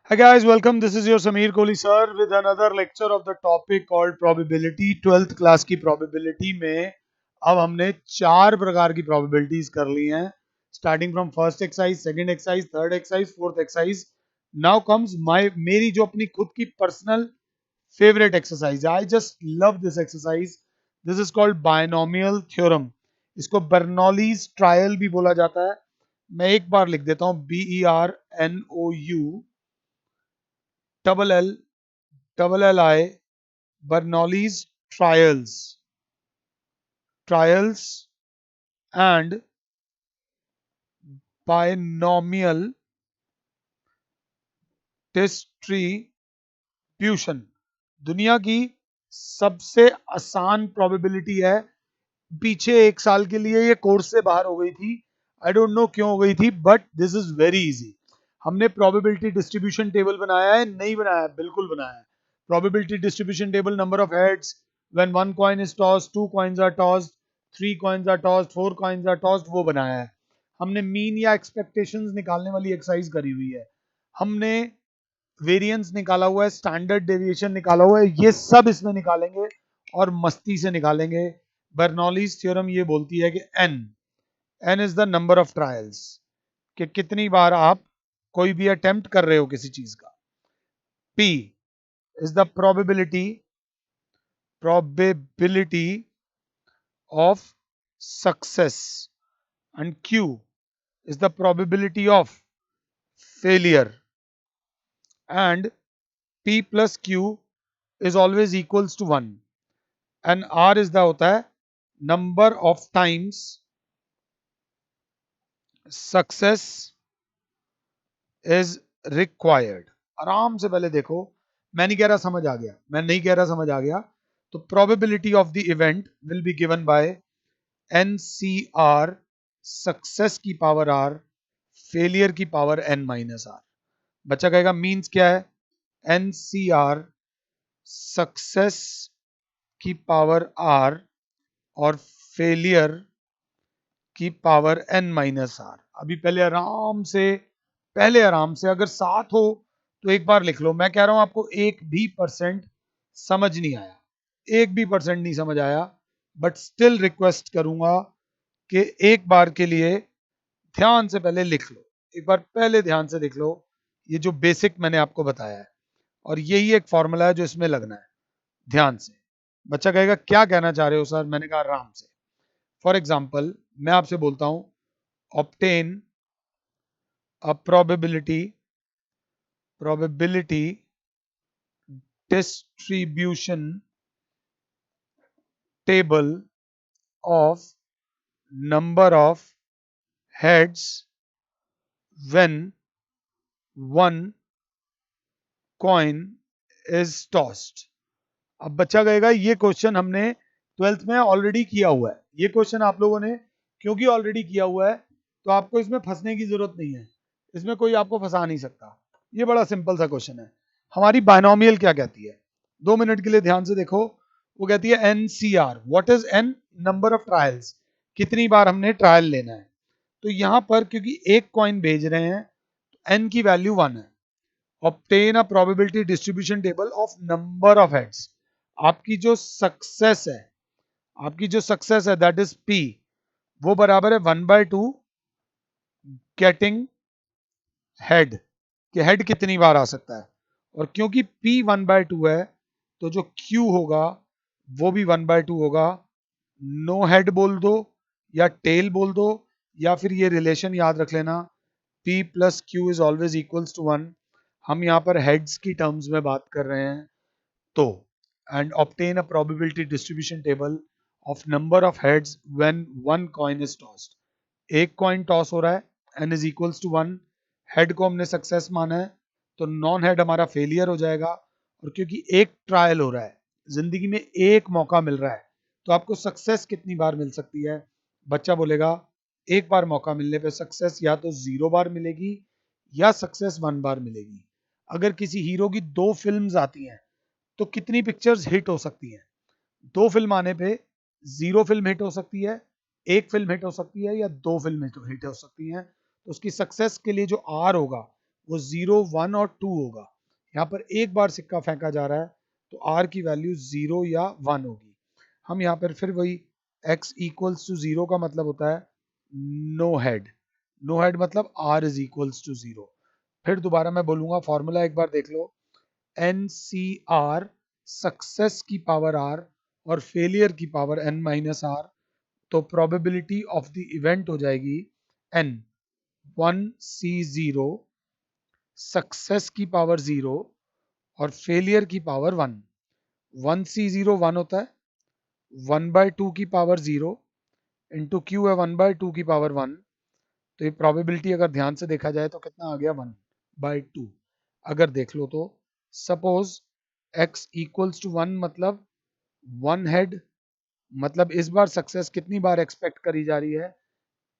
Hi guys, welcome. This is your Sameer Kohli sir with another lecture of the topic called probability. 12th class की probability में अब हमने चार प्रकार की probabilities कर ली हैं, starting from first exercise, second exercise, third exercise, fourth exercise. Now comes मेरी जो अपनी खुद की personal favorite exercise है. I just love this exercise. This is called binomial theorem. इसको बर्नौलीज ट्रायल भी बोला जाता है. मैं एक बार लिख देता हूँ BERNOU double L I Bernoulli's trials and binomial distribution. दुनिया की सबसे आसान प्रोबेबिलिटी है. पीछे एक साल के लिए ये कोर्स से बाहर हो गई थी. आई डोंट नो क्यों हो गई थी, but this is very easy. हमने प्रोबेबिलिटी डिस्ट्रीब्यूशन टेबल बनाया है, नहीं बनाया है? बिल्कुल बनाया है. Probability distribution table, number of heads when one coin is tossed, two coins are tossed, three coins are tossed, four coins are tossed, वो बनाया है. हमने मीन या एक्सपेक्टेशंस निकालने वाली एक्सरसाइज करी हुई है. हमने वेरिएंस निकाला हुआ है, स्टैंडर्ड डेविएशन निकाला हुआ है. ये सब इसमें निकालेंगे और मस्ती से निकालेंगे. बर्नौलीज थ्योरम ये बोलती है कि n is the number of trials, कि कितनी बार आप कोई भी अटेम्प्ट कर रहे हो किसी चीज का. P is the probability of success, and Q is the probability of failure, and P plus Q is always equals to 1, and R is the होता है number of times success is required. आराम से पहले देखो, मैं नहीं कह रहा समझ आ गया, मैं नहीं कह रहा समझ आ गया. तो probability of the event will be given by NCR, success की पावर R, फेलियर की पावर N माइनस R. बच्चा कहेगा मीन्स क्या है? NCR सक्सेस की पावर R और फेलियर की पावर N माइनस R. अभी पहले आराम से अगर साथ हो तो एक बार लिख लो. मैं कह रहा हूं आपको एक भी परसेंट समझ नहीं आया, एक भी परसेंट नहीं समझ आया, बट स्टिल रिक्वेस्ट करूंगा कि एक बार के लिए ध्यान से पहले लिख लो. एक बार पहले ध्यान से लिख लो ये जो बेसिक मैंने आपको बताया है, और यही एक फॉर्मूला है जो इसमें लगना है. ध्यान से. बच्चा कहेगा क्या कहना चाह रहे हो सर? मैंने कहा आराम से. फॉर एग्जाम्पल मैं आपसे बोलता हूं obtain a probability distribution table of number of heads when one coin is tossed. अब बच्चा कहेगा ये क्वेश्चन हमने ट्वेल्थ में ऑलरेडी किया हुआ है. ये क्वेश्चन आप लोगों ने क्योंकि ऑलरेडी किया हुआ है तो आपको इसमें फंसने की जरूरत नहीं है. इसमें कोई आपको फंसा नहीं सकता. ये बड़ा सिंपल सा क्वेश्चन है. हमारी बायनोमियल क्या कहती है? 2 मिनट के लिए ध्यान से देखो. वो कहती है NCR. What is N? Number of trials, कितनी बार हमने ट्रायल लेना है. तो यहां पर क्योंकि एक कॉइन भेज रहे हैं तो N की वैल्यू 1 है. Obtain a probability distribution table of number of heads. आपकी जो सक्सेस है दैट इज P, वो बराबर है 1/2 गेटिंग हेड, कि हेड कितनी बार आ सकता है. और क्योंकि P 1/2 है तो जो Q होगा वो भी 1/2 होगा. नो हेड बोल दो या टेल बोल दो, या फिर ये रिलेशन याद रख लेना, P plus Q is always equals to 1. हम यहाँ पर हेड्स की टर्म्स में बात कर रहे हैं. तो and obtain a probability distribution table of number of heads when one coin is tossed. एक कॉइन टॉस हो रहा है, n is equals to 1. Head को हमने सक्सेस माना है तो नॉन हेड हमारा फेलियर हो जाएगा. और क्योंकि एक ट्रायल हो रहा है, जिंदगी में एक मौका मिल रहा है, तो आपको सक्सेस कितनी बार मिल सकती है? बच्चा बोलेगा एक बार मौका मिलने पे सक्सेस या तो 0 बार मिलेगी या सक्सेस 1 बार मिलेगी. अगर किसी हीरो की 2 फिल्म्स आती हैं तो कितनी पिक्चर्स हिट हो सकती हैं? 2 फिल्म आने पे 0 फिल्म हिट हो सकती है, एक फिल्म हिट हो सकती है, या 2 फिल्म हिट हो सकती हैं. तो उसकी सक्सेस के लिए जो R होगा वो 0, 1 और 2 होगा। यहाँ पर एक बार सिक्का फेंका जा रहा है तो r की वैल्यू 0 या 1 होगी। हम यहाँ पर फिर वही x इक्वल्स टू 0 का मतलब होता है नो हेड। नो हेड मतलब r इज इक्वल्स टू 0। फिर दोबारा मैं बोलूंगा, फॉर्मूला एक बार देख लो, NCR सक्सेस की पावर r और फेलियर की पावर n माइनस r। तो प्रोबेबिलिटी ऑफ द इवेंट हो जाएगी n 1C0 सक्सेस की पावर 0 और फेलियर की पावर 1। 1C0 1 होता है, 1/2 की पावर 0 इंटू क्यू है 1/2 की पावर 1। तो ये प्रोबेबिलिटी अगर ध्यान से देखा जाए तो कितना आ गया 1/2। अगर देख लो तो सपोज x इक्वल्स टू 1 मतलब 1 हेड, मतलब इस बार सक्सेस कितनी बार एक्सपेक्ट करी जा रही है,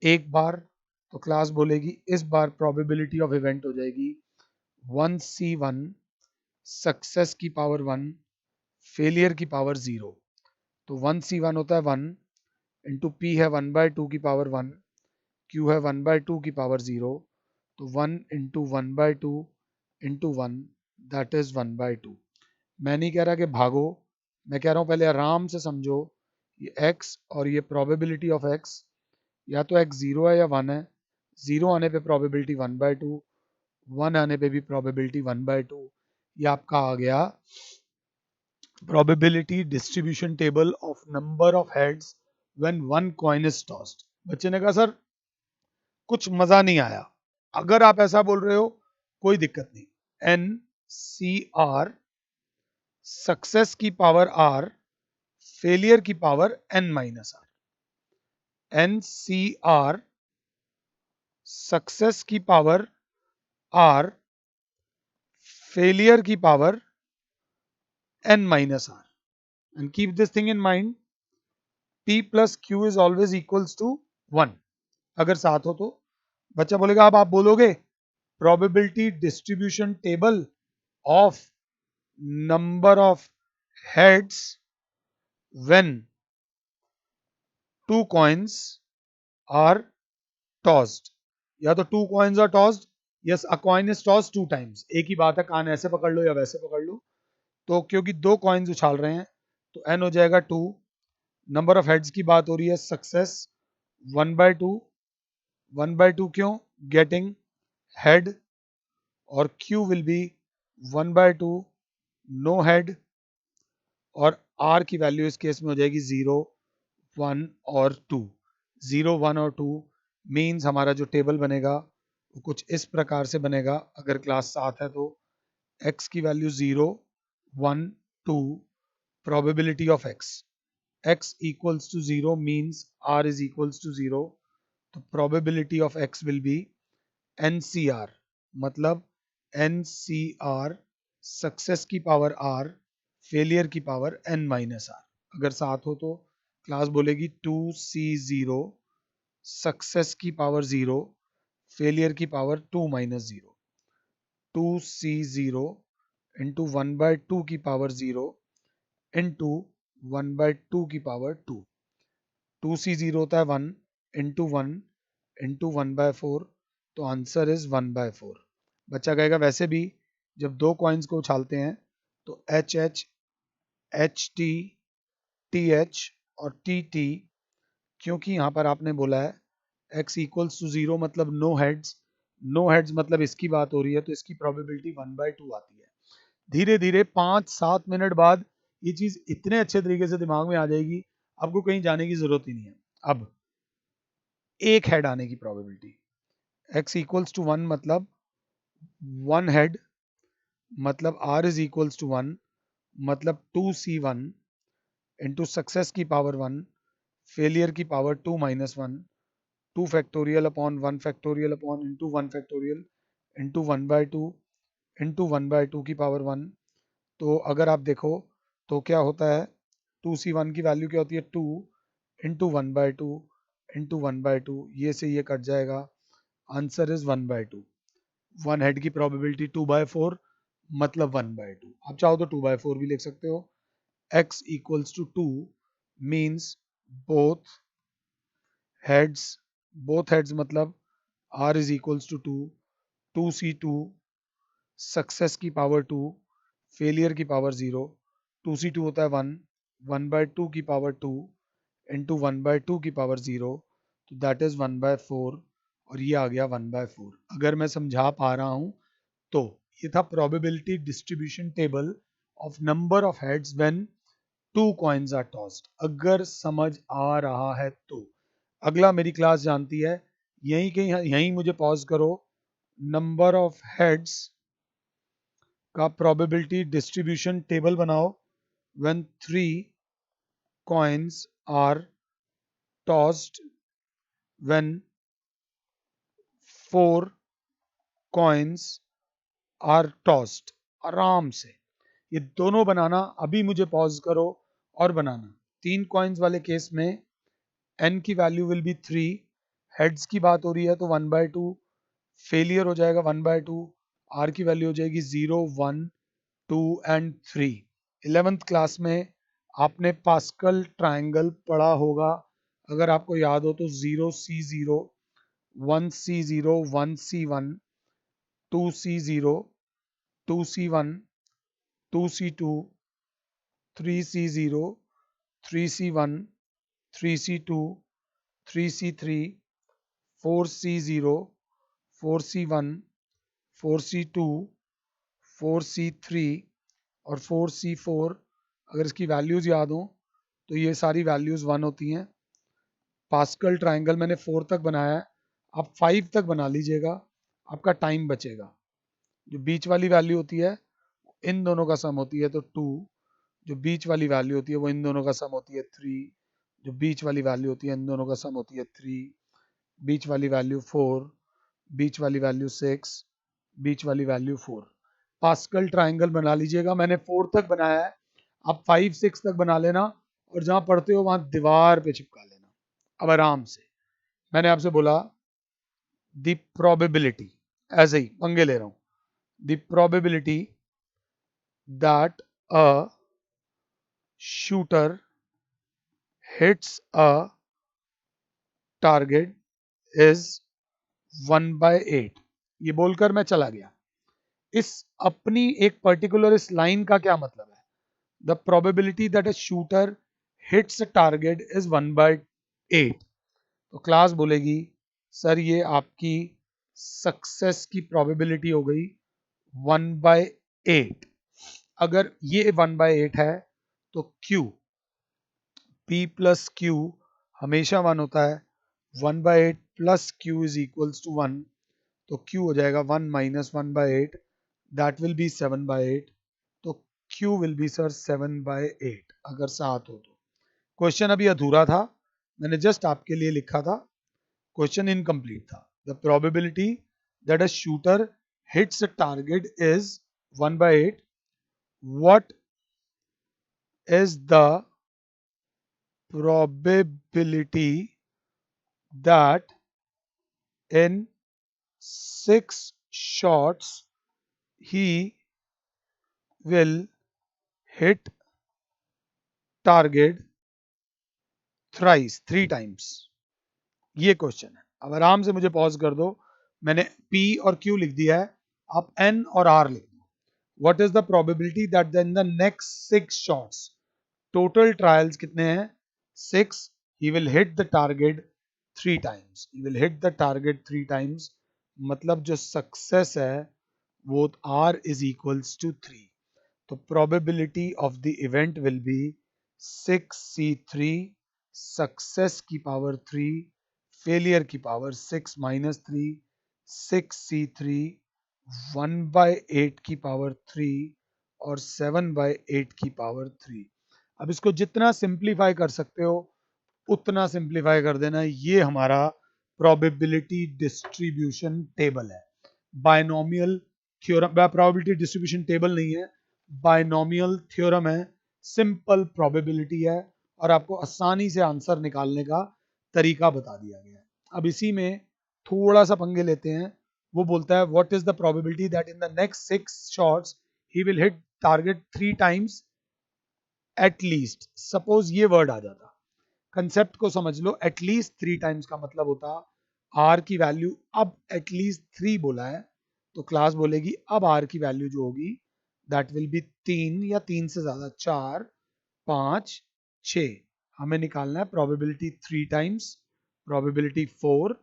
एक बार। तो क्लास बोलेगी इस बार प्रोबेबिलिटी ऑफ इवेंट हो जाएगी 1C1 सक्सेस की पावर 1 फेलियर की पावर 0। तो 1C1 होता है 1 इंटू पी है 1/2 की पावर 1, क्यू है 1/2 की पावर 0। तो 1 इंटू 1/2 इंटू 1 दैट इज 1/2। मैं नहीं कह रहा कि भागो, मैं कह रहा हूँ पहले आराम से समझो। ये x और ये प्रोबेबिलिटी ऑफ x, या तो x 0 है या 1 है। 0 आने पे प्रोबेबिलिटी 1/2, 1 आने पे भी प्रोबेबिलिटी 1/2। ये आपका आ गया probability distribution table of number of heads when one coin is tossed। बच्चे ने कहा सर कुछ मजा नहीं आया। अगर आप ऐसा बोल रहे हो कोई दिक्कत नहीं। NCR सक्सेस की पावर R फेलियर की power n minus R। NCR success की पावर R फेलियर की power n minus R। And keep this thing in mind, P plus Q is always equals to 1 अगर साथ हो तो। बच्चा बोलेगा अब आप बोलोगे probability distribution table of number of heads when two coins are tossed. या तो two coins are tossed, yes a coin is tossed two times. एक ही बात है, कान ऐसे पकड़ लो या वैसे पकड़ लो। तो क्योंकि दो कॉइन्स उछाल रहे हैं तो n हो जाएगा 2। नंबर ऑफ हेड्स की बात हो रही है, सक्सेस 1/2। 1/2 क्यों, गेटिंग हेड। और Q will be 1/2 no head. और R की वैल्यू इस केस में हो जाएगी 0, 1 और 2। 0, 1 और 2 मीन्स हमारा जो टेबल बनेगा वो कुछ इस प्रकार से बनेगा। अगर क्लास 7 है तो x की value 0, 1, 2 probability of x equals to 0 means r is equals to 0। तो probability of x will be NCR, मतलब NCR सक्सेस की पावर r फेलियर की पावर n माइनस r। अगर साथ हो तो क्लास बोलेगी 2C0 सक्सेस की पावर 0 फेलियर की पावर 2 माइनस 0। 2C0 इंटू 1/2 की पावर 0 इंटू 1/2 की पावर 2। 2C0 होता है 1 इंटू 1 इंटू 1/4। तो आंसर इज 1/4। बच्चा कहेगा वैसे भी जब दो कॉइन्स को उछालते हैं तो HH, HT, TH और TT, क्योंकि यहाँ पर आपने बोला है x इक्वल्स टू 0 मतलब नो हेड्स, नो हेड्स मतलब इसकी बात हो रही है, तो इसकी प्रोबेबिलिटी 1/2 आती है। धीरे धीरे 5-7 मिनट बाद ये चीज इतने अच्छे तरीके से दिमाग में आ जाएगी, आपको कहीं जाने की जरूरत ही नहीं है। अब एक हेड आने की प्रोबेबिलिटी, x इक्वल्स टू 1 मतलब 1 हेड, मतलब r इज इक्वल्स टू 1 मतलब 2C1 इंटू सक्सेस की पावर 1 फेलियर की power 2 minus 1। 2 factorial upon 1 factorial upon into 1 factorial into 1/2 into 1/2 की पावर 1। तो अगर आप देखो तो क्या होता है, 2C1 की वैल्यू क्या होती है 2 इंटू 1/2 इंटू 1/2, ये से ये कट जाएगा, आंसर इज 1/2। 1 हेड की प्रोबेबिलिटी 2/4 मतलब 1/2। आप चाहो तो 2/4 भी लिख सकते हो। x equals to 2 means both heads, both heads मतलब r is equals to 2, 2C2 success की पावर 2, फेलियर की पावर 0, 2c2 होता है 1, 1/2 की पावर 2 इंटू 1/2 की पावर 0, तो दैट इज 1/4 और ये आ गया 1/4। अगर मैं समझा पा रहा हूं तो ये था probability distribution table of number of heads when 2 coins are tossed. अगर समझ आ रहा है तो अगला मेरी क्लास जानती है, यहीं कहीं यहीं मुझे पॉज करो, नंबर ऑफ हेड्स का प्रोबेबिलिटी डिस्ट्रीब्यूशन टेबल बनाओ when 3 coins are tossed, when 4 coins are tossed। आराम से ये दोनों बनाना, अभी मुझे पॉज करो और बनाना। 3 कॉइन्स वाले केस में n की वैल्यू विल बी 3, हेड्स की बात हो रही है तो 1/2, फेलियर हो जाएगा 1/2, r की वैल्यू हो जाएगी 0, 1, 2 एंड 3। 11th क्लास में आपने पास्कल ट्रायंगल पढ़ा होगा, अगर आपको याद हो तो 0c0, 1c0, 1c1, 2c0, 2c1, 2c2, 3c0, 3c1, 3c2, 3c3, 4c0, 4c1, 4c2, 4c3 और 4c4। अगर इसकी वैल्यूज याद हो तो ये सारी वैल्यूज 1 होती हैं। पास्कल ट्रायंगल मैंने 4 तक बनाया है, आप 5 तक बना लीजिएगा, आपका टाइम बचेगा। जो बीच वाली वैल्यू होती है इन दोनों का सम होती है तो 2, जो बीच वाली वैल्यू होती है वो इन दोनों का सम होती है 3, जो बीच वाली वैल्यू होती है इन दोनों का सम होती है 3, बीच वाली वैल्यू 4, बीच वाली वैल्यू 6, बीच वाली वैल्यू 4। पास्कल ट्रायंगल बना लीजिएगा, मैंने 4 तक बनाया है, आप 5, 6 तक बना लेना और जहां पढ़ते हो वहां दीवार पे चिपका लेना। अब आराम से मैंने आपसे बोला द प्रोबेबिलिटी, ऐसे ही पंगे ले रहा हूं, the probability that a shooter hits a target is 1/8। ये बोलकर मैं चला गया। इस अपनी एक पर्टिकुलर इस लाइन का क्या मतलब है? The probability that a shooter hits a target is 1/8। तो क्लास बोलेगी सर ये आपकी सक्सेस की प्रोबेबिलिटी हो गई 1/8। अगर ये 1/8 है तो Q P प्लस Q हमेशा 1 होता है। 1/8 plus Q is equals to 1, तो Q हो जाएगा 1 माइनस 1/8, दैट विल बी 7/8। तो Q विल बी सर 7/8 अगर 7 हो तो। क्वेश्चन अभी अधूरा था, मैंने जस्ट आपके लिए लिखा था, क्वेश्चन इनकम्प्लीट था। The probability that a shooter hits a target is 1/8। What is the probability that in 6 shots he will hit target thrice, 3 times? ये क्वेश्चन है। अब आराम से मुझे पॉज कर दो, मैंने P और Q लिख दिया है, आप N और R लिख दो। What is the probability that in the next 6 shots, total trials कितने हैं 6, he will hit the target 3 times, he will hit the target 3 times, मतलब जो सक्सेस है वो R is equals to 3। तो probability of the event will be 6c3 success की power 3, failure की power 6 minus 3, 6c3 1/8 की पावर 3 और 7/8 की पावर 3। अब इसको जितना सिंप्लीफाई कर सकते हो उतना सिंप्लीफाई कर देना। ये हमारा प्रोबेबिलिटी डिस्ट्रीब्यूशन टेबल है। Binomial theorem, probability distribution table नहीं है, बायनोमियल थ्योरम है, सिंपल प्रोबेबिलिटी है और आपको आसानी से आंसर निकालने का तरीका बता दिया गया है। अब इसी में थोड़ा सा पंगे लेते हैं। वो बोलता है what is the probability that in the next 6 shots he will hit target 3 times at least. Suppose ये वर्ड आ जाता, कंसेप्ट को समझ लो, एटलीस्ट 3 टाइम्स का मतलब होता आर की वैल्यू, अब एटलीस्ट 3 बोला है तो क्लास बोलेगी अब आर की वैल्यू जो होगी दैट विल बी 3 या 3 से ज्यादा 4 5 6। हमें निकालना है probability 3 times probability 4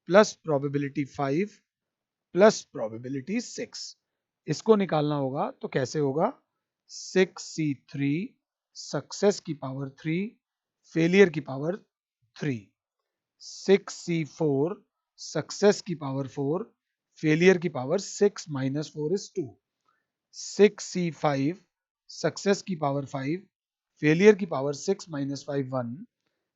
plus probability 5 plus probability 6। इसको निकालना होगा तो कैसे होगा 6C3 सक्सेस की पावर 3 फेलियर की पावर 3 6C4 सक्सेस की पावर 4 फेलियर की power 6 minus 4 is 2 6C5 success की पावर 5 फेलियर की पावर 6 माइनस 5 1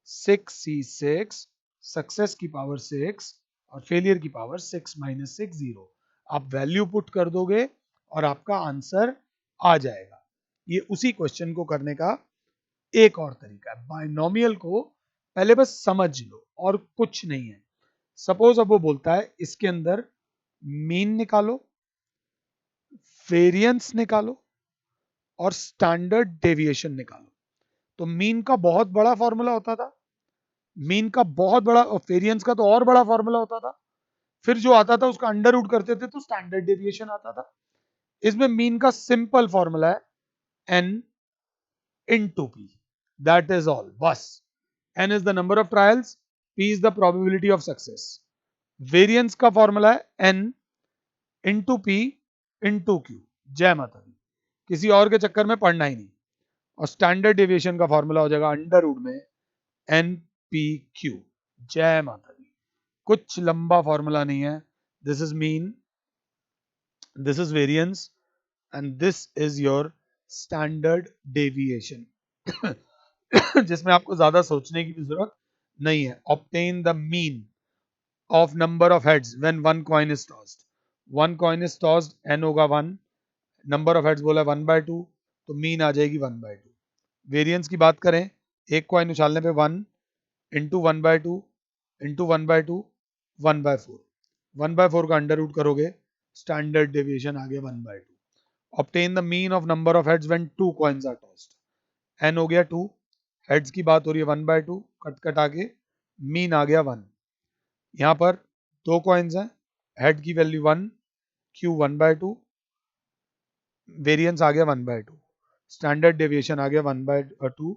6C6 सक्सेस की पावर 6 और फेलियर की पावर 6 माइनस 6 0। आप वैल्यू पुट कर दोगे और आपका आंसर आ जाएगा। ये उसी क्वेश्चन को करने का एक और तरीका है। बाइनोमियल को पहले बस समझ लो और कुछ नहीं है। सपोज अब वो बोलता है इसके अंदर मीन निकालो, वेरिएंस निकालो और स्टैंडर्ड डेविएशन निकालो। तो मीन का बहुत बड़ा फॉर्मूला होता था, मीन का बहुत बड़ा, और वेरिएंस का तो और बड़ा फॉर्मूला होता था। फिर जो आता था उसका अंडर रूट करते थे तो स्टैंडर्ड डेविएशन आता था। इसमें मीन का सिंपल फॉर्मूला है n into p, that is all, बस। n is the number of trials, p is the probability of success। Variance का फॉर्मूला है n into p into q। जय माता दी, किसी और के चक्कर में पढ़ना ही नहीं। और स्टैंडर्ड डेविएशन का फॉर्मूला हो जाएगा अंडर रूट में n p q। जय माता दी, कुछ लंबा फॉर्मूला नहीं है। This is mean, this is variance and this is your standard deviation जिसमें आपको ज्यादा सोचने की भी जरूरत नहीं है। Obtain the mean of number of heads when one coin is tossed. One coin is tossed, n होगा 1, नंबर ऑफ हेड्स बोला 1/2, तो मीन आ जाएगी 1/2। वेरिएंस की बात करें, एक कॉइन उछालने पे 1 इंटू 1/2 इंटू 1/2 1/4। 1/4 का अंडर रूट करोगे, स्टैंडर्ड डेविएशन आ गया 1/2। Obtain the mean of number of heads when 2 coins are tossed. n हो गया 2, हेड्स की बात हो रही है 1/2, कट कट आके मीन आ गया 1। यहाँ पर 2 कॉइन्स हैं, हेड की वैल्यू 1, q 1/2, वेरिएंस आ गया 1/2, स्टैंडर्ड डेविएशन आ गया 1/2,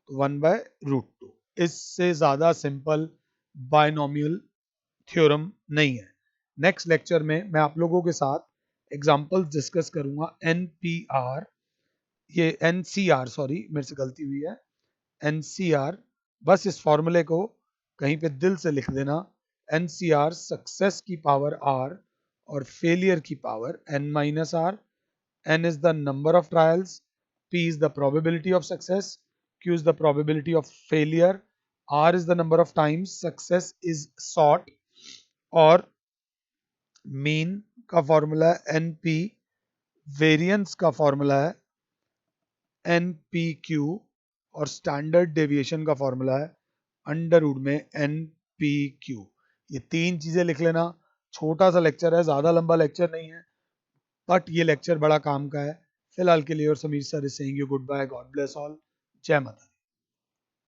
तो 1/√2। इससे ज्यादा सिंपल बायनोमियल थ्योरम नहीं है। नेक्स्ट लेक्चर में मैं आप लोगों के साथ एग्जांपल्स डिस्कस करूंगा एनपीआर, ये एनसीआर, सॉरी मेरे से गलती हुई है, एनसीआर। बस इस फॉर्मूले को कहीं पे दिल से लिख देना, एनसीआर सक्सेस की पावर r और फेलियर की power n-r। n is the number of trials, p is the probability of success, q is the probability of failure, r is the number of times success is sought, और mean का formula है np, variance का formula है npq और standard deviation का formula है under root में npq। ये 3 चीजें लिख लेना। छोटा सा लेक्चर है, ज्यादा लंबा लेक्चर नहीं है, बट ये लेक्चर बड़ा काम का है। फिलहाल के लिए और Sameer sir is saying you goodbye, God bless all, जय माता।